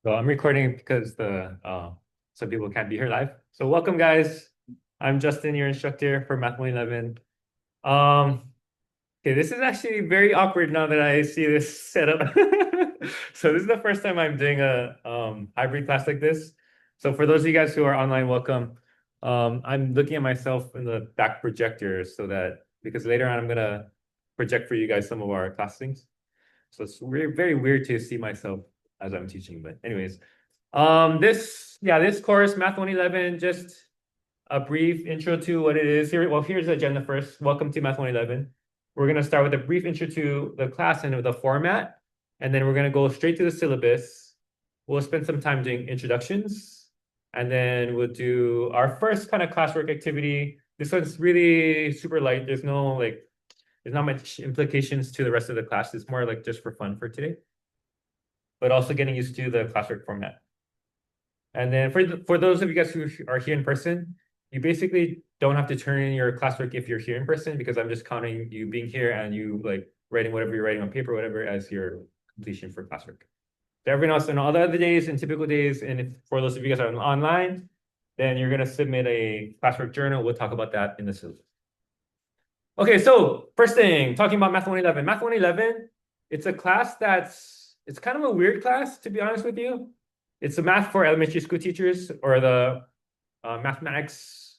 So I'm recording because the some people can't be here live. So welcome guys. I'm Justin, your instructor for Math 111. Um, okay, this is actually very awkward now that I see this setup. So this is the first time I'm doing a hybrid class like this. So for those of you guys who are online, welcome. I'm looking at myself in the back projector so that because later on I'm gonna project for you guys some of our class things. So it's very weird to see myself as I'm teaching. But anyways, this course, Math 111, just a brief intro to what it is. Here, well, here's the agenda first. Welcome to Math 111. We're gonna start with a brief intro to the class and the format, and then we're gonna go straight to the syllabus. We'll spend some time doing introductions, and then we'll do our first kind of classwork activity. This one's really super light. There's not much implications to the rest of the class. It's more like just for fun for today, but also getting used to the classwork format. And then for those of you guys who are here in person, you basically don't have to turn in your classwork if you're here in person because I'm just counting you being here and you like writing whatever you're writing on paper, whatever, as your completion for classwork. So everyone else on all the other days and typical days, and if for those of you guys are online, then you're gonna submit a classwork journal. We'll talk about that in the syllabus. Okay, so first thing, talking about Math 111. Math 111, it's a class it's kind of a weird class, to be honest with you. It's a math for elementary school teachers or the mathematics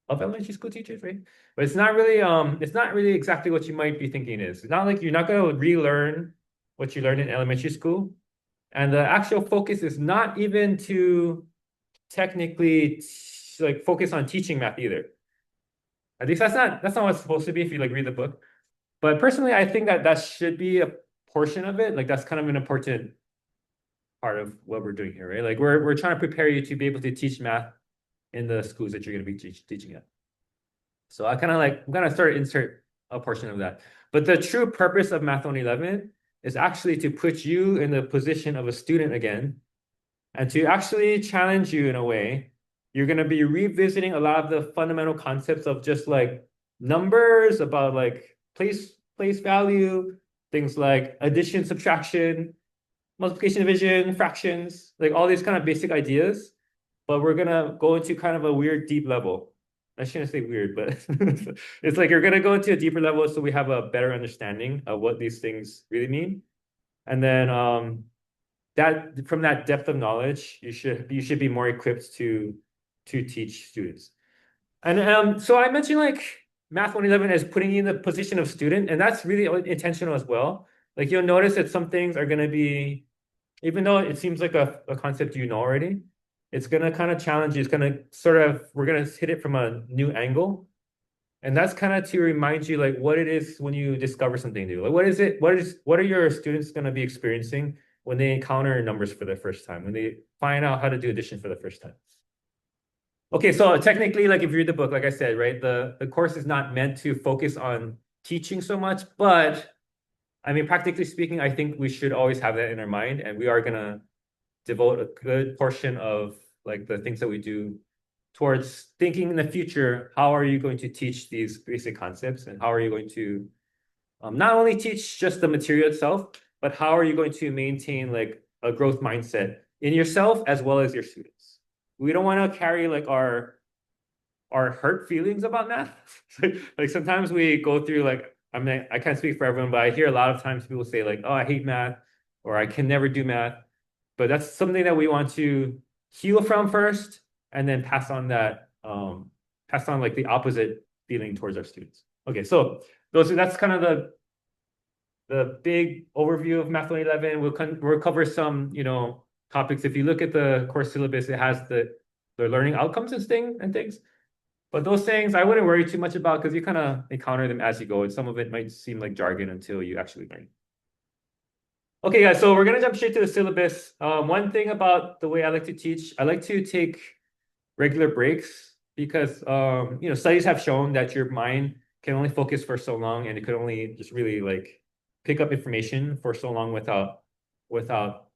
of elementary school teachers, right? But it's not really exactly what you might be thinking it is. It's not like you're not going to relearn what you learned in elementary school. And the actual focus is not even to technically like focus on teaching math either. At least that's not what it's supposed to be if you like read the book. But personally, I think that should be a portion of it. Like that's kind of an important part of what we're doing here, right? Like we're trying to prepare you to be able to teach math in the schools that you're going to be teaching at. So I'm gonna start insert a portion of that. But the true purpose of Math 111 is actually to put you in the position of a student again and to actually challenge you in a way. You're going to be revisiting a lot of the fundamental concepts of just like numbers, about like place value, things like addition, subtraction, multiplication, division, fractions, like all these kind of basic ideas. But we're gonna go into kind of a weird, deep level. I shouldn't say weird, but it's like you're gonna go into a deeper level so we have a better understanding of what these things really mean. And then that from that depth of knowledge, you should be more equipped to teach students. And so I mentioned like Math 111 as putting you in the position of student, and that's really intentional as well. Like you'll notice that some things are gonna be, even though it seems like a concept you know already, it's gonna kind of challenge you. It's gonna we're gonna hit it from a new angle. And that's kind of to remind you like what it is when you discover something new. Like what are your students gonna be experiencing when they encounter numbers for the first time, when they find out how to do addition for the first time? Okay, so technically, like if you read the book, like I said, right, the course is not meant to focus on teaching so much, but I mean, practically speaking, I think we should always have that in our mind, and we are gonna devote a good portion of like the things that we do towards thinking in the future, how are you going to teach these basic concepts, and how are you going to not only teach just the material itself, but how are you going to maintain like a growth mindset in yourself as well as your students? We don't want to carry like our hurt feelings about math. Like sometimes we go through like, I mean, I can't speak for everyone, but I hear a lot of times people say like, oh, I hate math or I can never do math. But that's something that we want to heal from first and then pass on like the opposite feeling towards our students. Okay, so that's kind of the big overview of Math 111. We'll cover some, topics. If you look at the course syllabus, it has the learning outcomes and things. But those things I wouldn't worry too much about because you kind of encounter them as you go, and some of it might seem like jargon until you actually learn. Okay, guys, so we're gonna jump straight to the syllabus. One thing about the way I like to teach, I like to take regular breaks because studies have shown that your mind can only focus for so long, and it could only just really like pick up information for so long without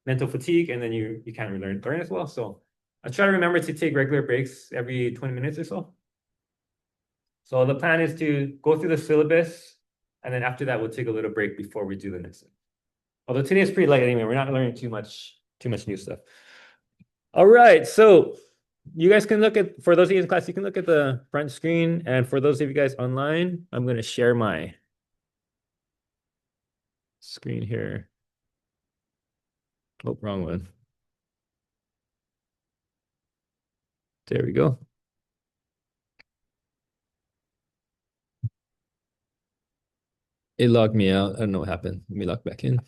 mental fatigue, and then you can't really learn as well. So I try to remember to take regular breaks every 20 minutes or so. So the plan is to go through the syllabus, and then after that, we'll take a little break before we do the next thing. Although today is pretty light anyway, we're not learning too much too much new stuff. All right, so you guys can look at, for those of you in class, you can look at the front screen. And for those of you guys online, I'm going to share my screen here. Oh, wrong one. There we go. It logged me out. I don't know what happened. Let me log back in.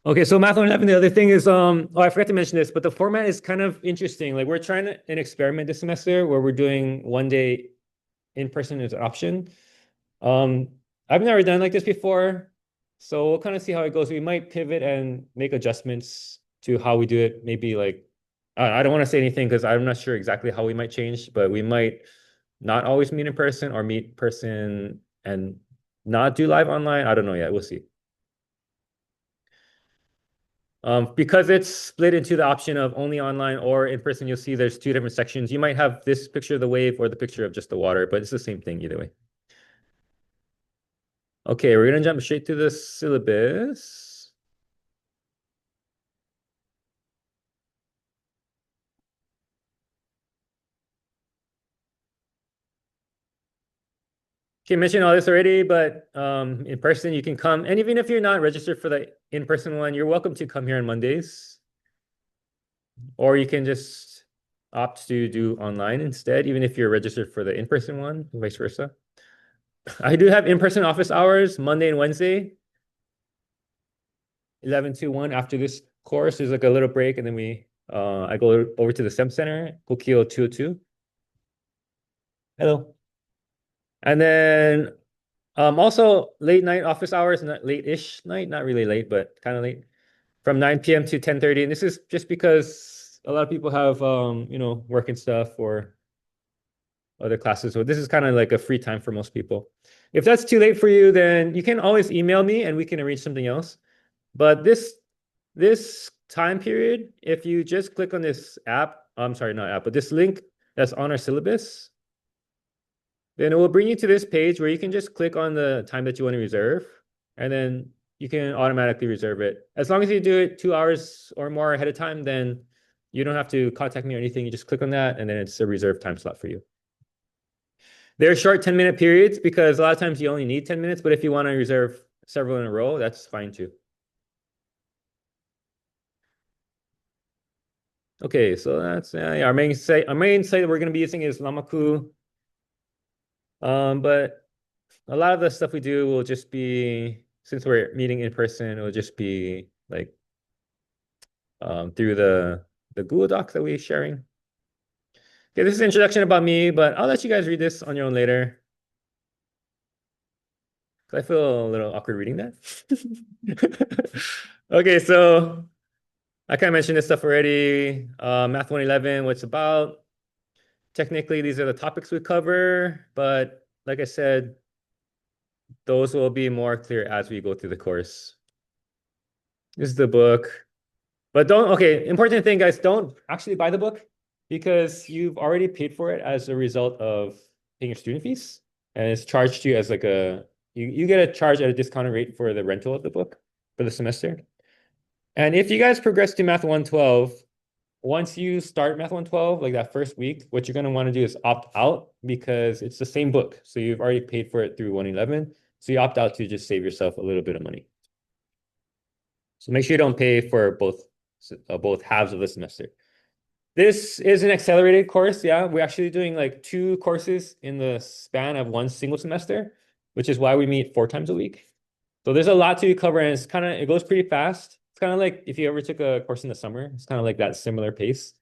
Okay, so Math 111, the other thing is, oh, I forgot to mention this, but the format is kind of interesting. Like we're trying an experiment this semester where we're doing one day in person as an option. Um, I've never done like this before, so we'll kind of see how it goes. We might pivot and make adjustments to how we do it. Maybe like, I don't want to say anything because I'm not sure exactly how we might change, but we might not always meet in person or meet person and not do live online. I don't know yet. We'll see. Because it's split into the option of only online or in person, you'll see there's two different sections. You might have this picture of the wave or the picture of just the water, but it's the same thing either way. Okay, we're gonna jump straight to the syllabus. Okay, mentioned all this already, but in person you can come, and even if you're not registered for the in-person one, you're welcome to come here on Mondays, or you can just opt to do online instead, even if you're registered for the in-person one, vice versa. I do have in-person office hours Monday and Wednesday, 11 to 1 after this course. There's like a little break, and then I go over to the STEM Center, Kokio 202. Hello. And then also late night office hours, not late-ish night, not really late, but kind of late, from 9 p.m. to 10:30. And this is just because a lot of people have work and stuff or other classes. So this is kind of like a free time for most people. If that's too late for you, then you can always email me and we can arrange something else. But this time period, if you just click on this app, I'm sorry, not app, but this link that's on our syllabus, then it will bring you to this page where you can just click on the time that you want to reserve, and then you can automatically reserve it. As long as you do it 2 hours or more ahead of time, then you don't have to contact me or anything. You just click on that, and then it's a reserved time slot for you. They're short 10-minute periods because a lot of times you only need 10 minutes, but if you want to reserve several in a row, that's fine too. Okay, so that's our main site. Our main site that we're going to be using is Lamaku. But a lot of the stuff we do will just be, since we're meeting in person, it will just be like through the Google Doc that we're sharing. Okay, this is an introduction about me, but I'll let you guys read this on your own later. I feel a little awkward reading that. Okay, so I kind of mentioned this stuff already. Math 111, what it's about. Technically, these are the topics we cover, but like I said, those will be more clear as we go through the course. This is the book. But important thing, guys, don't actually buy the book because you've already paid for it as a result of paying your student fees. And it's charged to you as like you get a charge at a discounted rate for the rental of the book for the semester. And if you guys progress to Math 112, once you start Math 112, like that first week, what you're going to want to do is opt out because it's the same book. So you've already paid for it through 111. So you opt out to just save yourself a little bit of money. So make sure you don't pay for both halves of the semester. This is an accelerated course. Yeah, we're actually doing like 2 courses in the span of one single semester, which is why we meet 4 times a week. So there's a lot to cover, and it goes pretty fast. It's kind of like if you ever took a course in the summer, it's kind of like that similar pace.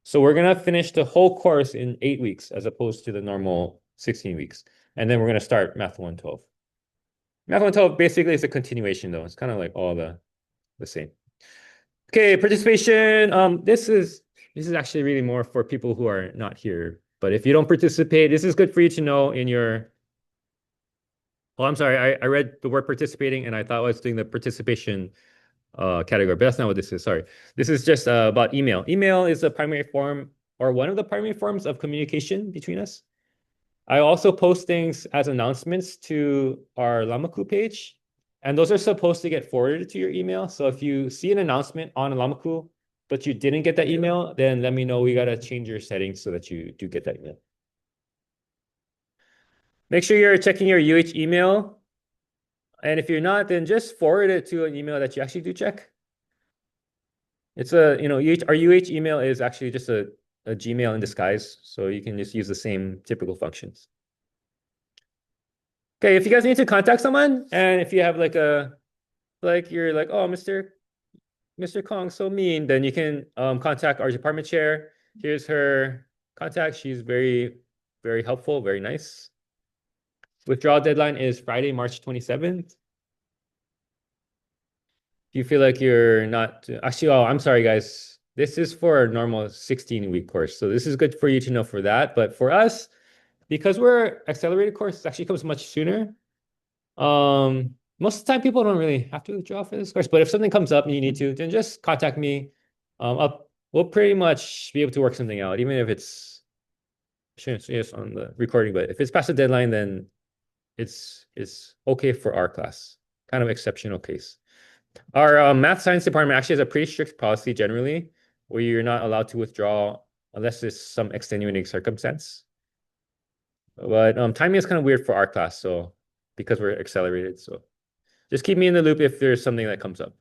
So we're gonna finish the whole course in 8 weeks as opposed to the normal 16 weeks. And then we're gonna start Math 112. Math 112 basically is a continuation though. It's kind of like all the same. Okay, participation. This is actually really more for people who are not here. But if you don't participate, this is good for you to know in your. Oh, I'm sorry. I read the word participating and I thought I was doing the participation category, but that's not what this is. Sorry. This is just about email. Email is a primary form or one of the primary forms of communication between us. I also post things as announcements to our Lamaku page, and those are supposed to get forwarded to your email. So if you see an announcement on Lamaku, but you didn't get that email, then let me know. We gotta change your settings so that you do get that email. Make sure you're checking your UH email. And if you're not, then just forward it to an email that you actually do check. It's our UH email is actually just a Gmail in disguise. So you can just use the same typical functions. Okay, if you guys need to contact someone, and if you have you're like, oh, Mr. Kong, so mean, then you can contact our department chair. Here's her contact. She's very, very helpful, very nice. Withdrawal deadline is Friday, March 27th. If you feel like you're not actually, oh, I'm sorry, guys. This is for a normal 16-week course. So this is good for you to know for that. But for us, because we're accelerated course, it actually comes much sooner. Most of the time people don't really have to withdraw for this course, but if something comes up and you need to, then just contact me. We'll pretty much be able to work something out, even if it's shouldn't say this on the recording, but if it's past the deadline, then it's okay for our class. Kind of exceptional case. Our math science department actually has a pretty strict policy generally, where you're not allowed to withdraw unless there's some extenuating circumstance. But timing is kind of weird for our class, so because we're accelerated, so just keep me in the loop if there's something that comes up.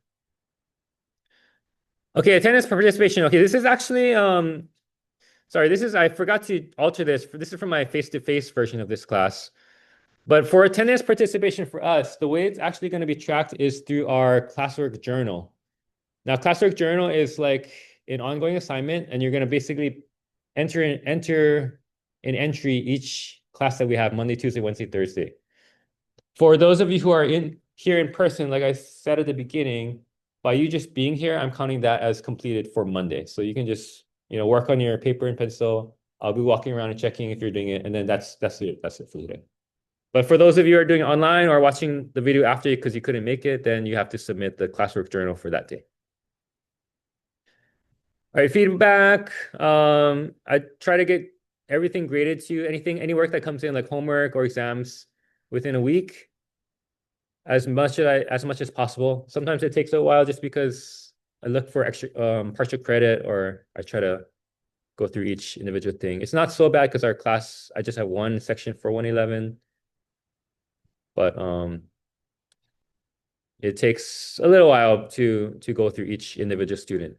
Okay, attendance participation. Okay, this is actually sorry, I forgot to alter this. This is from my face-to-face version of this class. But for attendance participation for us, the way it's actually going to be tracked is through our classwork journal. Now, classwork journal is like an ongoing assignment, and you're going to basically enter an entry each class that we have Monday, Tuesday, Wednesday, Thursday. For those of you who are here in person, like I said at the beginning, by you just being here, I'm counting that as completed for Monday. So you can just work on your paper and pencil. I'll be walking around and checking if you're doing it, and then that's it. That's it for today. But for those of you who are doing it online or watching the video after because you couldn't make it, then you have to submit the classwork journal for that day. All right, feedback. I try to get everything graded to any work that comes in, like homework or exams, within a week, as much as possible. Sometimes it takes a while just because I look for extra partial credit, or I try to go through each individual thing. It's not so bad because our class, I just have one section for 111. But it takes a little while to go through each individual student.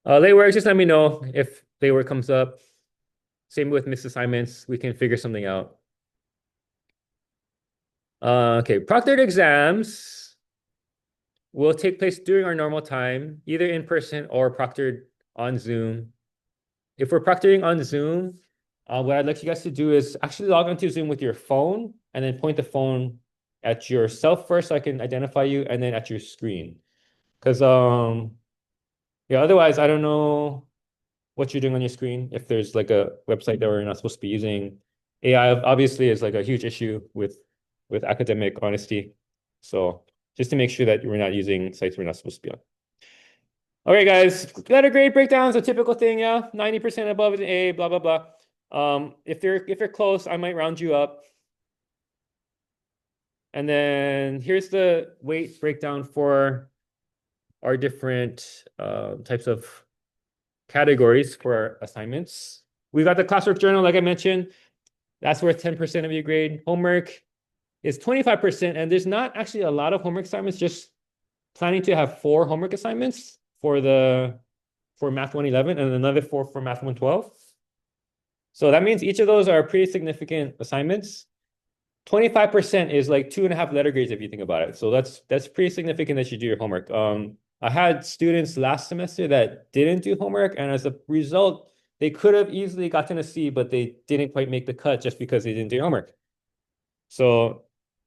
Late work, just let me know if late work comes up. Same with missed assignments. We can figure something out. Okay, proctored exams will take place during our normal time, either in person or proctored on Zoom. If we're proctoring on Zoom, what I'd like you guys to do is actually log onto Zoom with your phone and then point the phone at yourself first so I can identify you, and then at your screen. Because yeah, otherwise I don't know what you're doing on your screen. If there's like a website that we're not supposed to be using. AI obviously is like a huge issue with academic honesty. So just to make sure that we're not using sites we're not supposed to be on. Okay, guys, letter grade breakdown is a typical thing, yeah. 90% above an A, blah, blah, blah. If you're close, I might round you up. And then here's the weight breakdown for our different types of categories for our assignments. We've got the classwork journal, like I mentioned. That's worth 10% of your grade. Homework is 25%, and there's not actually a lot of homework assignments, just planning to have 4 homework assignments for Math 111 and another 4 for Math 112. So that means each of those are pretty significant assignments. 25% is like 2.5 letter grades if you think about it. So that's pretty significant that you do your homework. I had students last semester that didn't do homework, and as a result, they could have easily gotten a C, but they didn't quite make the cut just because they didn't do homework. So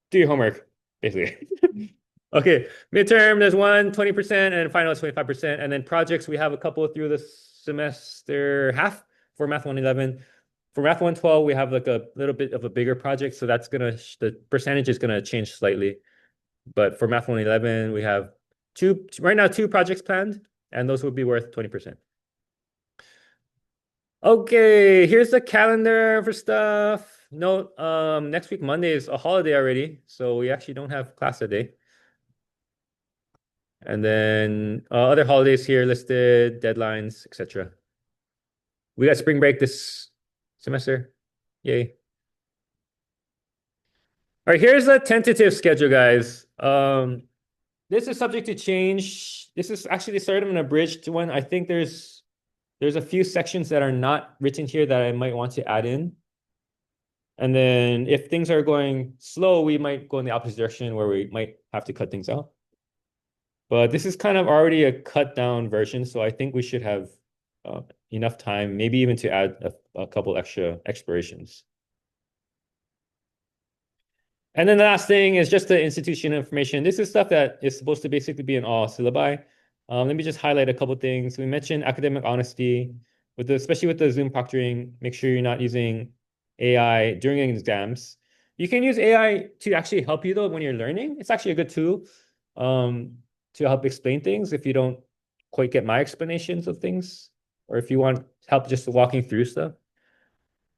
do your homework, basically. Okay, midterm, there's 20%, and final is 25%. And then projects, we have a couple through the semester half for Math 111. For Math 112, we have like a little bit of a bigger project, so that's the percentage is gonna change slightly. But for Math 111, we have right now 2 projects planned, and those will be worth 20%. Okay, here's the calendar for stuff. No, next week Monday is a holiday already, so we actually don't have class today. And then other holidays here listed, deadlines, etc. We got spring break this semester. Yay. All right, here's a tentative schedule, guys. This is subject to change. This is actually the start of an abridged one. I think there's a few sections that are not written here that I might want to add in. And then if things are going slow, we might go in the opposite direction where we might have to cut things out. But this is kind of already a cut down version, so I think we should have enough time, maybe even to add a couple extra explorations. And then the last thing is just the institution information. This is stuff that is supposed to basically be in all syllabi. Let me just highlight a couple things. We mentioned academic honesty, especially with the Zoom proctoring. Make sure you're not using AI during exams. You can use AI to actually help you though when you're learning. It's actually a good tool to help explain things if you don't quite get my explanations of things, or if you want help just walking through stuff.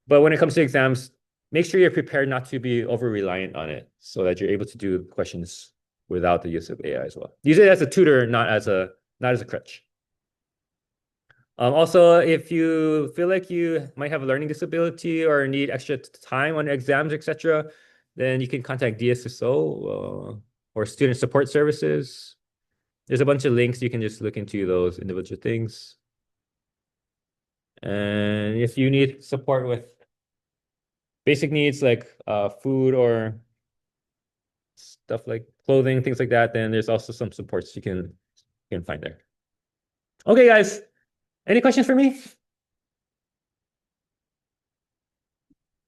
But when it comes to exams, make sure you're prepared not to be over reliant on it so that you're able to do questions without the use of AI as well. Use it as a tutor, not as a crutch. Also, if you feel like you might have a learning disability or need extra time on exams, etc., then you can contact DSSO or Student Support Services. There's a bunch of links. You can just look into those individual things. And if you need support with basic needs like food or stuff like clothing, things like that, then there's also some supports you can find there. Okay, guys, any questions for me?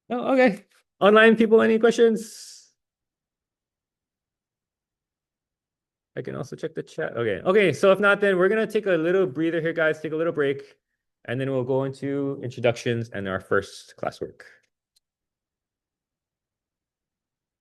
Oh, okay. Online people, any questions? I can also check the chat. Okay. So if not, then we're gonna take a little breather here, guys. Take a little break, and then we'll go into introductions and our first classwork.